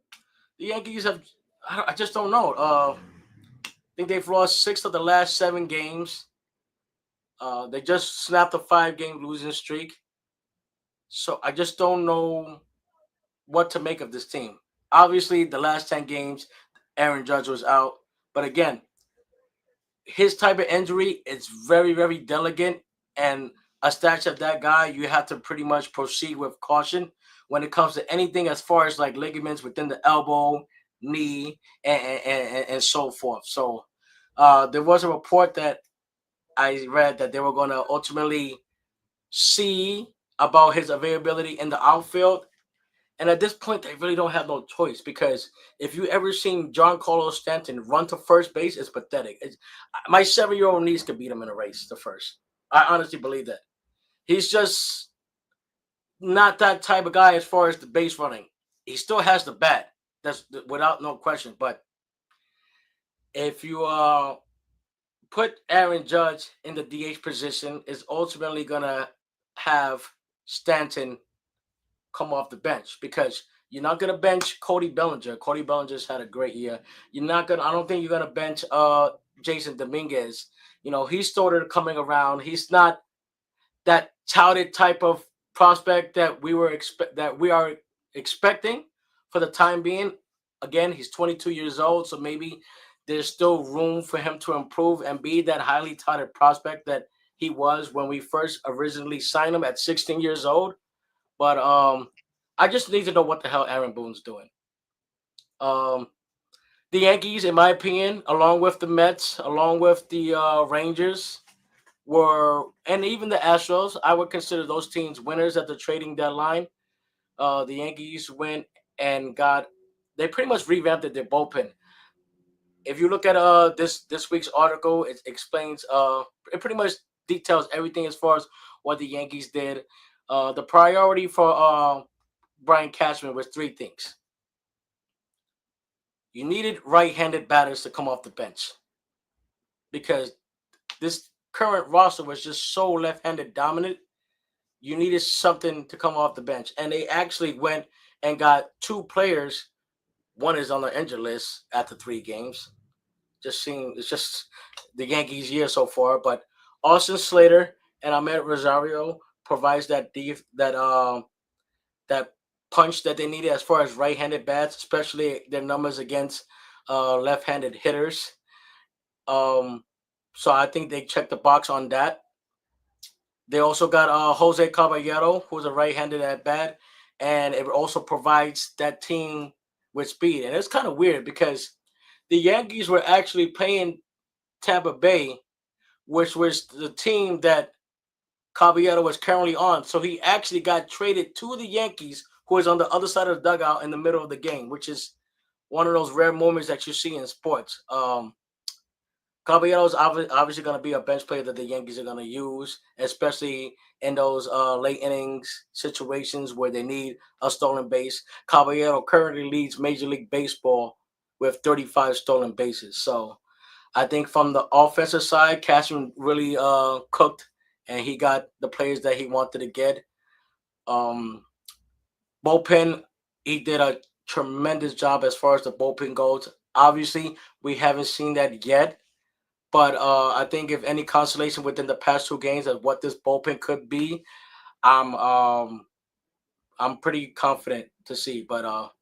the Yankees have, I just don't know. I think they've lost 6 of the last 7 games. They just snapped a 5-game losing streak. So I just don't know what to make of this team. Obviously, the last 10 games, Aaron Judge was out, but again, his type of injury is very, very delicate, and a stature of that guy, you have to pretty much proceed with caution when it comes to anything as far as like ligaments within the elbow, knee, and so forth. So there was a report that I read that they were going to ultimately see about his availability in the outfield. And at this point, they really don't have no choice because if you ever seen John Carlos Stanton run to first base, it's pathetic. My 7-year-old niece could beat him in a race to first. I honestly believe that. He's just not that type of guy as far as the base running. He still has the bat. That's without no question. But if you put Aaron Judge in the DH position, is ultimately gonna have Stanton come off the bench because you're not gonna bench Cody Bellinger. Cody Bellinger's had a great year. You're not gonna. I don't think you're gonna bench Jason Dominguez. You know, he started coming around. He's not that touted type of prospect that we are expecting for the time being. Again, he's 22 years old, so maybe there's still room for him to improve and be that highly touted prospect that he was when we first originally signed him at 16 years old. But I just need to know what the hell Aaron Boone's doing. Um, the Yankees, in my opinion, along with the Mets, along with the Rangers, and even the Astros, I would consider those teams winners at the trading deadline. The Yankees went and they pretty much revamped their bullpen. If you look at this week's article, it explains it pretty much details everything as far as what the Yankees did. The priority for Brian Cashman was 3 things. You needed right-handed batters to come off the bench because this current roster was just so left-handed dominant. You needed something to come off the bench, and they actually went and got two players. One is on the injured list after 3 games. Just seeing it's just the Yankees' year so far. But Austin Slater and Ahmed Rosario provides that punch that they needed as far as right-handed bats, especially their numbers against left-handed hitters. Um, so I think they checked the box on that. They also got Jose Caballero, who's a right-handed at bat, and it also provides that team with speed. And it's kind of weird because the Yankees were actually playing Tampa Bay, which was the team that Caballero was currently on. So he actually got traded to the Yankees, who is on the other side of the dugout in the middle of the game, which is one of those rare moments that you see in sports. Caballero is obviously going to be a bench player that the Yankees are going to use, especially in those late innings situations where they need a stolen base. Caballero currently leads Major League Baseball with 35 stolen bases. So I think from the offensive side, Cashman really cooked, and he got the players that he wanted to get. Um, Bullpen, he did a tremendous job as far as the bullpen goes. Obviously, we haven't seen that yet, but I think if any consolation within the past 2 games of what this bullpen could be, I'm um, I'm pretty confident to see. But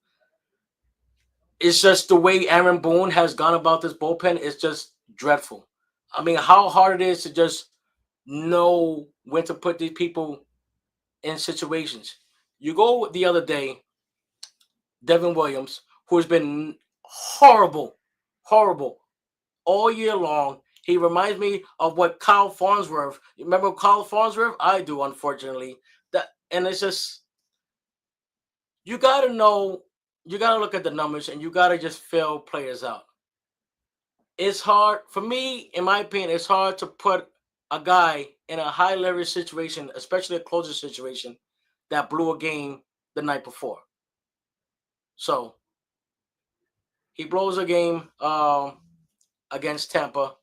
it's just the way Aaron Boone has gone about this bullpen is just dreadful. I mean, how hard it is to just know when to put these people in situations. You go the other day, Devin Williams, who has been horrible, horrible all year long. He reminds me of what Kyle Farnsworth. You remember Kyle Farnsworth? I do, unfortunately. That and it's just you gotta know, you gotta look at the numbers and you gotta just fill players out. It's hard for me, in my opinion, it's hard to put a guy in a high leverage situation, especially a closer situation, that blew a game the night before. So he blows a game against Tampa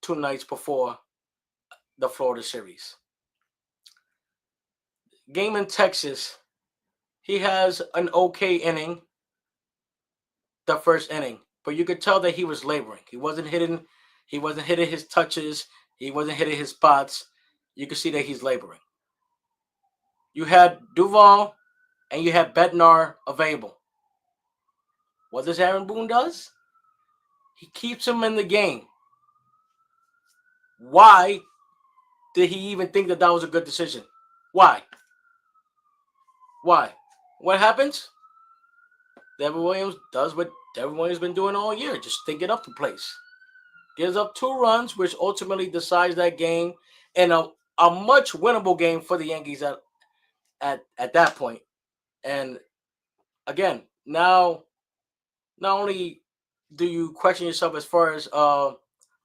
2 nights before the Florida series. Game in Texas, he has an okay inning, the first inning, but you could tell that he was laboring. He wasn't hitting his touches, he wasn't hitting his spots. You could see that he's laboring. You had Duval and you had Bednar available. What does Aaron Boone does? He keeps him in the game. Why did he even think that that was a good decision? Why? Why? What happens? Devin Williams does what Devin Williams has been doing all year, just stick it up the place. Gives up 2 runs, which ultimately decides that game, and a much winnable game for the Yankees at that point. And again, now not only do you question yourself as far as the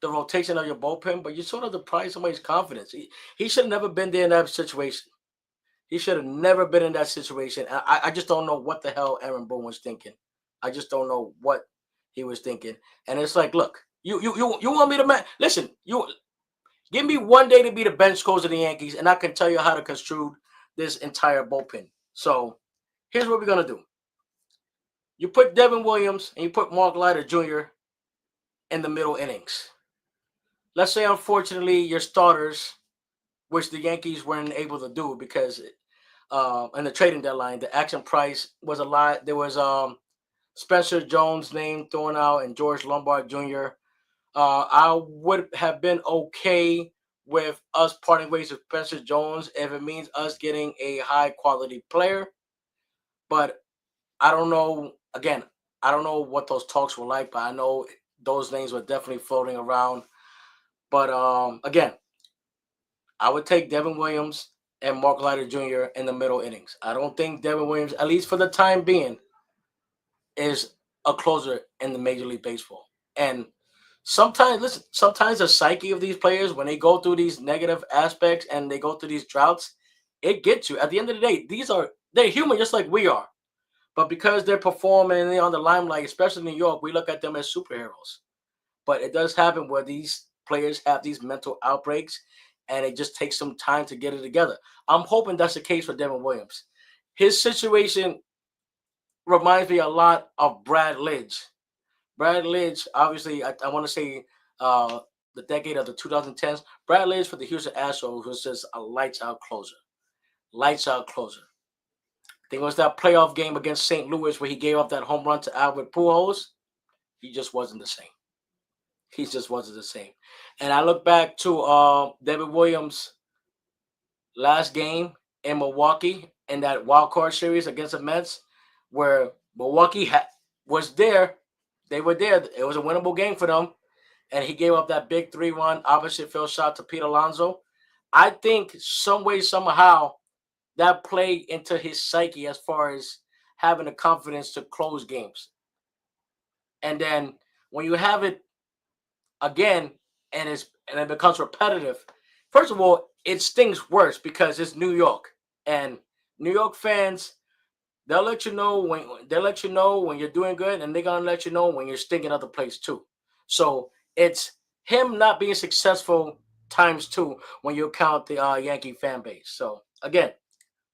rotation of your bullpen, but you sort of deprive somebody's confidence. He should have never been there in that situation. He should have never been in that situation. I just don't know what the hell Aaron Boone was thinking. I just don't know what he was thinking. And it's like, look, you want me to listen, you give me one day to be the bench coach of the Yankees, and I can tell you how to construe this entire bullpen. So here's what we're gonna do. You put Devin Williams and you put Mark Leiter Jr. in the middle innings. Let's say, unfortunately, your starters, which the Yankees weren't able to do because in the trading deadline, the action price was a lot. There was Spencer Jones' name thrown out and George Lombard Jr. I would have been okay with us parting ways with Spencer Jones if it means us getting a high quality player. But I don't know. Again, I don't know what those talks were like, but I know those names were definitely floating around. But again, I would take Devin Williams and Mark Leiter Jr. in the middle innings. I don't think Devin Williams, at least for the time being, is a closer in the Major League Baseball. And sometimes, listen, sometimes the psyche of these players, when they go through these negative aspects and they go through these droughts, it gets you. At the end of the day, they're human just like we are. But because they're performing and they're on the limelight, especially in New York, we look at them as superheroes. But it does happen where these players have these mental outbreaks and it just takes some time to get it together. I'm hoping that's the case for Devin Williams. His situation reminds me a lot of Brad Lidge. Brad Lidge, obviously, I want to say uh, the decade of the 2010s. Brad Lidge for the Houston Astros was just a lights out closer. Lights out closer. I think it was that playoff game against St. Louis where he gave up that home run to Albert Pujols. He just wasn't the same. He just wasn't the same. And I look back to David Williams' last game in Milwaukee in that wild card series against the Mets, where Milwaukee was there. They were there. It was a winnable game for them, and he gave up that big 3-1 opposite field shot to Pete Alonso. I think some way, somehow, that played into his psyche as far as having the confidence to close games. And then when you have it again and it becomes repetitive, first of all, it stings worse because it's New York. And New York fans, they'll let you know when you're doing good, and they're gonna let you know when you're stinking other place too. So it's him not being successful times two when you count the Yankee fan base. So again,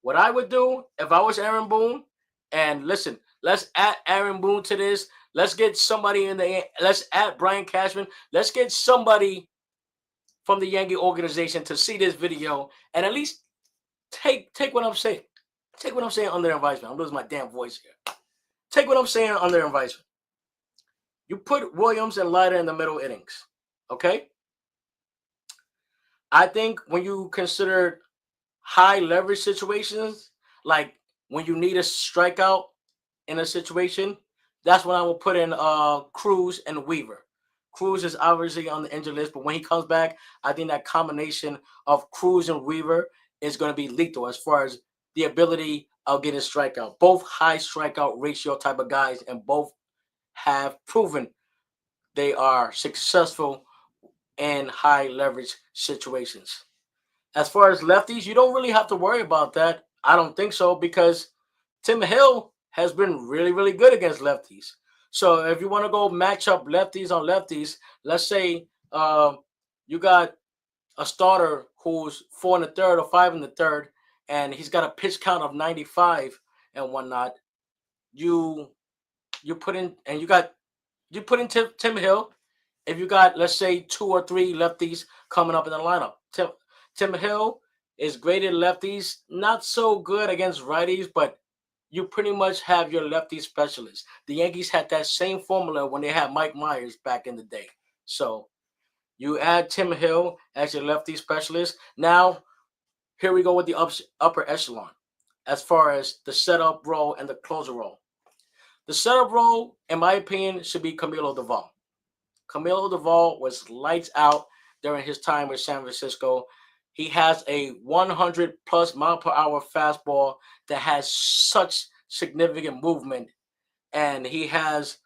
what I would do if I was Aaron Boone, and listen, let's add Aaron Boone to this. Let's get somebody let's add Brian Cashman. Let's get somebody from the Yankee organization to see this video and at least take what I'm saying. Take what I'm saying under advisement. I'm losing my damn voice here. Take what I'm saying under advisement. You put Williams and Leiter in the middle innings. Okay? I think when you consider high leverage situations, like when you need a strikeout in a situation, that's when I will put in Cruz and Weaver. Cruz is obviously on the injured list, but when he comes back, I think that combination of Cruz and Weaver is going to be lethal as far as the ability of getting strikeout. Both high strikeout ratio type of guys, and both have proven they are successful in high leverage situations. As far as lefties, you don't really have to worry about that. I don't think so because Tim Hill has been really, really good against lefties. So if you want to go match up lefties on lefties, let's say you got a starter who's 4 1/3 or 5 1/3, and he's got a pitch count of 95 and whatnot. You you put in and you put in Tim Hill. If you got, let's say, 2 or 3 lefties coming up in the lineup, Tim Hill is graded lefties, not so good against righties, but you pretty much have your lefty specialist. The Yankees had that same formula when they had Mike Myers back in the day. So you add Tim Hill as your lefty specialist. Now, here we go with the upper echelon as far as the setup role and the closer role. The setup role, in my opinion, should be Camilo Doval. Camilo Doval was lights out during his time with San Francisco. He has a 100 plus mile per hour fastball that has such significant movement, and he has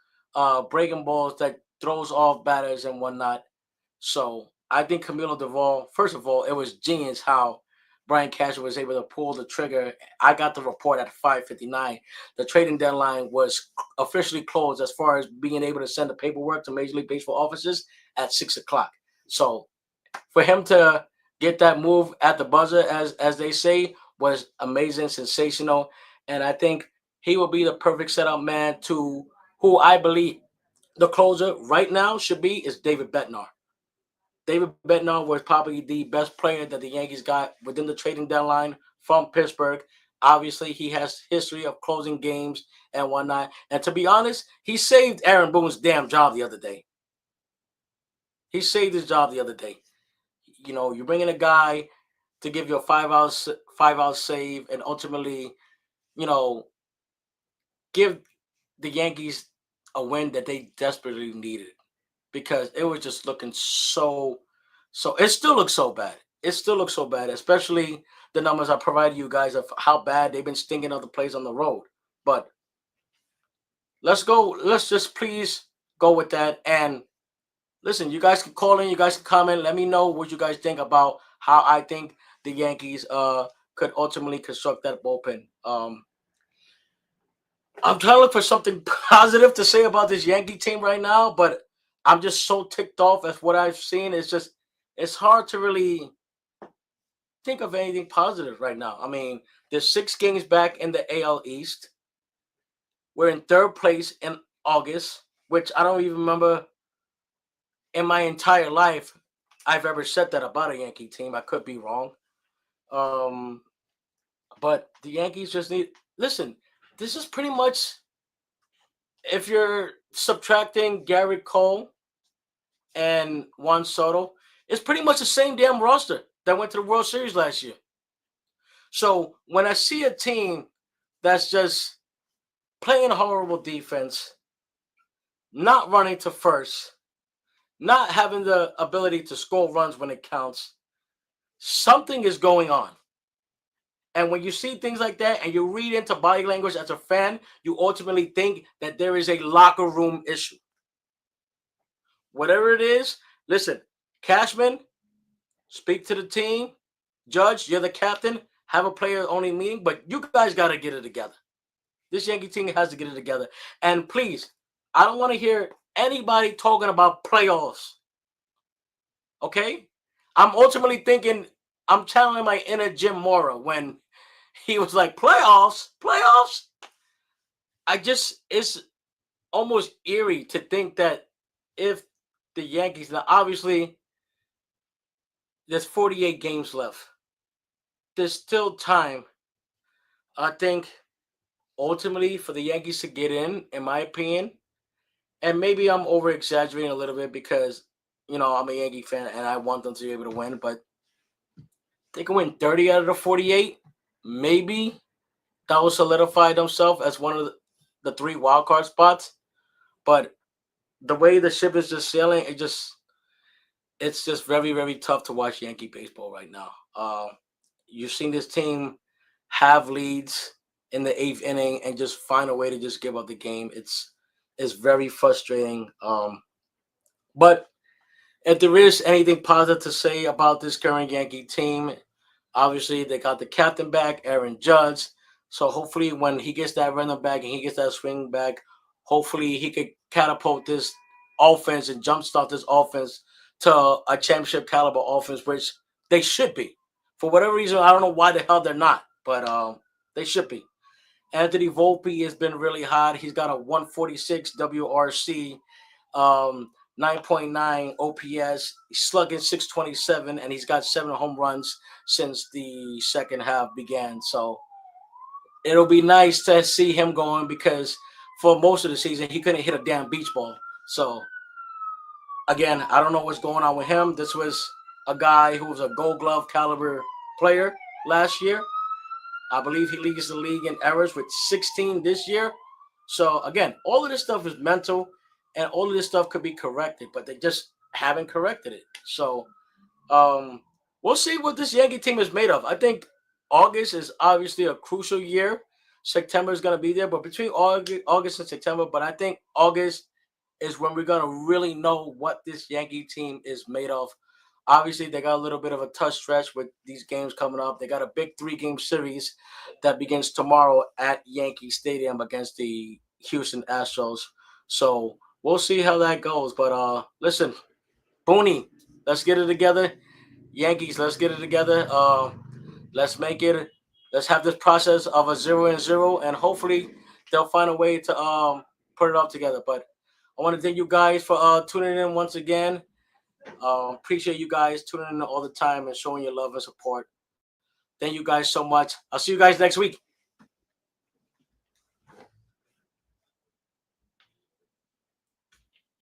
breaking balls that throws off batters and whatnot. So I think Camilo Doval, first of all, it was genius how Brian Cashman was able to pull the trigger. I got the report at 5:59. The trading deadline was officially closed as far as being able to send the paperwork to Major League Baseball offices at 6 o'clock. So for him to get that move at the buzzer, as they say, was amazing, sensational, and I think he will be the perfect setup man to who I believe the closer right now should be is David Bednar. David Bednar was probably the best player that the Yankees got within the trading deadline from Pittsburgh. Obviously, he has history of closing games and whatnot. And to be honest, he saved Aaron Boone's damn job the other day. He saved his job the other day. You know, you bring in a guy to give you a 5 out save, and ultimately, you know, give the Yankees a win that they desperately needed because it was just looking so. It still looks so bad. It still looks so bad, especially the numbers I provided you guys of how bad they've been stinking other plays on the road. But let's go. Let's just please go with that. And listen, you guys can call in. You guys can comment. Let me know what you guys think about how I think the Yankees could ultimately construct that bullpen. I'm trying to look for something positive to say about this Yankee team right now, but I'm just so ticked off at what I've seen. It's hard to really think of anything positive right now. I mean, there's 6 games back in the AL East. We're in third place in August, which I don't even remember in my entire life I've ever said that about a Yankee team. I could be wrong. Um, but the Yankees just need listen. This is pretty much if you're subtracting Garrett Cole and Juan Soto, it's pretty much the same damn roster that went to the World Series last year. So when I see a team that's just playing horrible defense, not running to first, not having the ability to score runs when it counts, something is going on. And when you see things like that and you read into body language as a fan, you ultimately think that there is a locker room issue. Whatever it is, listen, Cashman, speak to the team. Judge, you're the captain. Have a player only meeting, but you guys got to get it together. This Yankee team has to get it together. And please, I don't want to hear anybody talking about playoffs. Okay? I'm ultimately thinking, I'm channeling my inner Jim Mora when he was like, playoffs? It's almost eerie to think that if the Yankees, now obviously, there's 48 games left. There's still time. I think ultimately for the Yankees to get in my opinion, and maybe I'm over exaggerating a little bit because I'm a Yankee fan and I want them to be able to win, but they can win 30 out of the 48. Maybe that will solidify themselves as one of the 3 wildcard spots. But the way the ship is just sailing, it's just very, very tough to watch Yankee baseball right now. You've seen this team have leads in the 8th inning and just find a way to just give up the game. It's very frustrating. But if there is anything positive to say about this current Yankee team, obviously they got the captain back, Aaron Judge. So hopefully when he gets that rhythm back and he gets that swing back, hopefully he could catapult this offense and jumpstart this offense to a championship caliber offense, which they should be. For whatever reason, I don't know why the hell they're not, but they should be. Anthony Volpe has been really hot. He's got a 146 WRC, 9.9 OPS, he's slugging 627, and he's got 7 home runs since the second half began. So it'll be nice to see him going because for most of the season he couldn't hit a damn beach ball. So again, I don't know what's going on with him. This was a guy who was a Gold Glove caliber player last year. I believe he leads the league in errors with 16 this year. So again, all of this stuff is mental, and all of this stuff could be corrected, but they just haven't corrected it. So we'll see what this Yankee team is made of. I think August is obviously a crucial year. September is going to be there, but between August and September, but I think August is when we're going to really know what this Yankee team is made of. Obviously, they got a little bit of a tough stretch with these games coming up. They got a big 3-game series that begins tomorrow at Yankee Stadium against the Houston Astros. So we'll see how that goes. But listen, Booney, let's get it together. Yankees, let's get it together. Let's make it. Let's have this process of a 0-0, and hopefully they'll find a way to put it all together. But I want to thank you guys for tuning in once again. Appreciate you guys tuning in all the time and showing your love and support. Thank you guys so much. I'll see you guys next week.